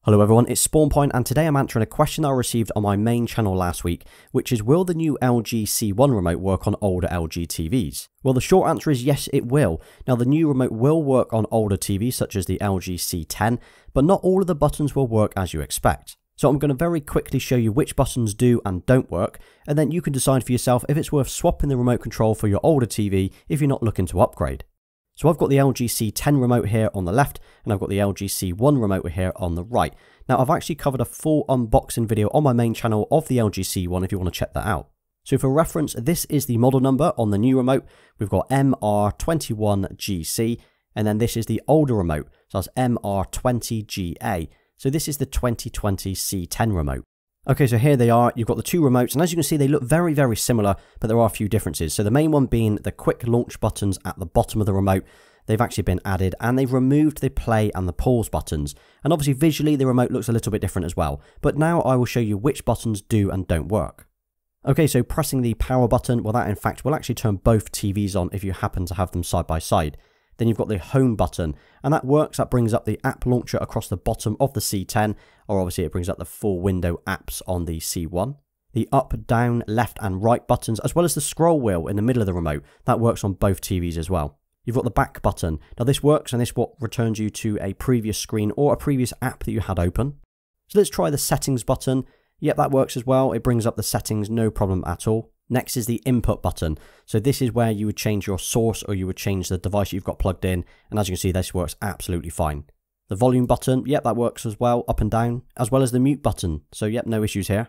Hello everyone, it's SpawnPoint and today I'm answering a question that I received on my main channel last week, which is will the new LG C1 remote work on older LG TVs? Well, the short answer is yes, it will. Now the new remote will work on older TVs such as the LG C10, but not all of the buttons will work as you expect. So I'm going to very quickly show you which buttons do and don't work, and then you can decide for yourself if it's worth swapping the remote control for your older TV if you're not looking to upgrade. So I've got the LG C10 remote here on the left, and I've got the LG C1 remote here on the right. Now I've actually covered a full unboxing video on my main channel of the LG C1 if you want to check that out. So for reference, this is the model number on the new remote. We've got MR21GC, and then this is the older remote, so that's MR20GA. So this is the 2020 C10 remote. Okay, so here they are. You've got the two remotes, and as you can see, they look very, very similar, but there are a few differences. So the main one being the quick launch buttons at the bottom of the remote. They've actually been added, and they've removed the play and the pause buttons. And obviously, visually, the remote looks a little bit different as well. But now I will show you which buttons do and don't work. Okay, so pressing the power button, well, that in fact will actually turn both TVs on if you happen to have them side by side. Then you've got the home button, and that works. That brings up the app launcher across the bottom of the C10, or obviously it brings up the full window apps on the C1. The up, down, left and right buttons, as well as the scroll wheel in the middle of the remote, that works on both TVs as well. You've got the back button. Now this works, and this what returns you to a previous screen or a previous app that you had open. So let's try the settings button. Yep, that works as well. It brings up the settings, no problem at all. Next is the input button. So this is where you would change your source or you would change the device you've got plugged in. And as you can see, this works absolutely fine. The volume button, yep, that works as well, up and down, as well as the mute button. So yep, no issues here.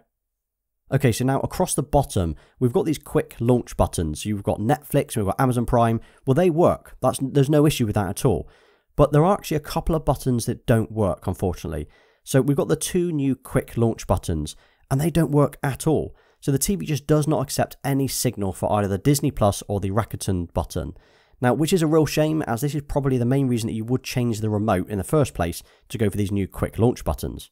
Okay, so now across the bottom, we've got these quick launch buttons. You've got Netflix, we've got Amazon Prime. Well, they work. There's no issue with that at all. But there are actually a couple of buttons that don't work, unfortunately. So we've got the two new quick launch buttons, and they don't work at all. So the TV just does not accept any signal for either the Disney Plus or the Rakuten button. Now, which is a real shame, as this is probably the main reason that you would change the remote in the first place to go for these new quick launch buttons.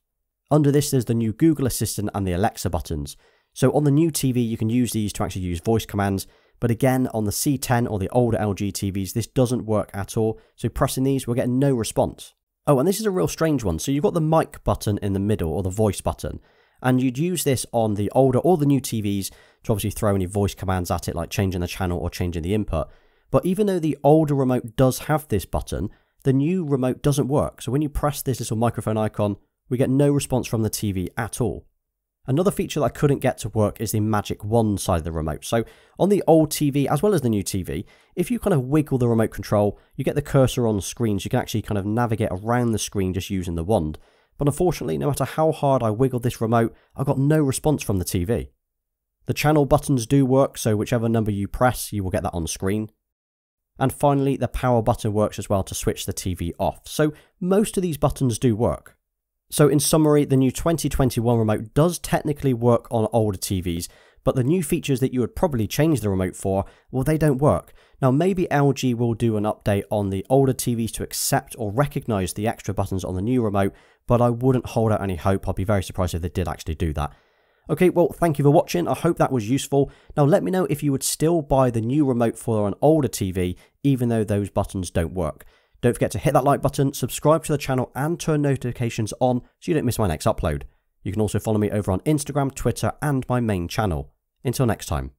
Under this, there's the new Google Assistant and the Alexa buttons. So on the new TV, you can use these to actually use voice commands. But again, on the C10 or the older LG TVs, this doesn't work at all. So pressing these, we're getting no response. Oh, and this is a real strange one. So you've got the mic button in the middle, or the voice button. And you'd use this on the older or the new TVs to obviously throw any voice commands at it, like changing the channel or changing the input. But even though the older remote does have this button, the new remote doesn't work. So when you press this little microphone icon, we get no response from the TV at all. Another feature that I couldn't get to work is the magic wand side of the remote. So on the old TV, as well as the new TV, if you kind of wiggle the remote control, you get the cursor on the screen, so you can actually kind of navigate around the screen just using the wand. But unfortunately, no matter how hard I wiggled this remote, I got no response from the TV. The channel buttons do work, so whichever number you press, you will get that on screen. And finally, the power button works as well to switch the TV off. So most of these buttons do work. So in summary, the new 2021 remote does technically work on older TVs, but the new features that you would probably change the remote for, well, they don't work. Now, maybe LG will do an update on the older TVs to accept or recognize the extra buttons on the new remote, but I wouldn't hold out any hope. I'd be very surprised if they did actually do that. Okay, well, thank you for watching. I hope that was useful. Now, let me know if you would still buy the new remote for an older TV, even though those buttons don't work. Don't forget to hit that like button, subscribe to the channel, and turn notifications on so you don't miss my next upload. You can also follow me over on Instagram, Twitter, and my main channel. Until next time.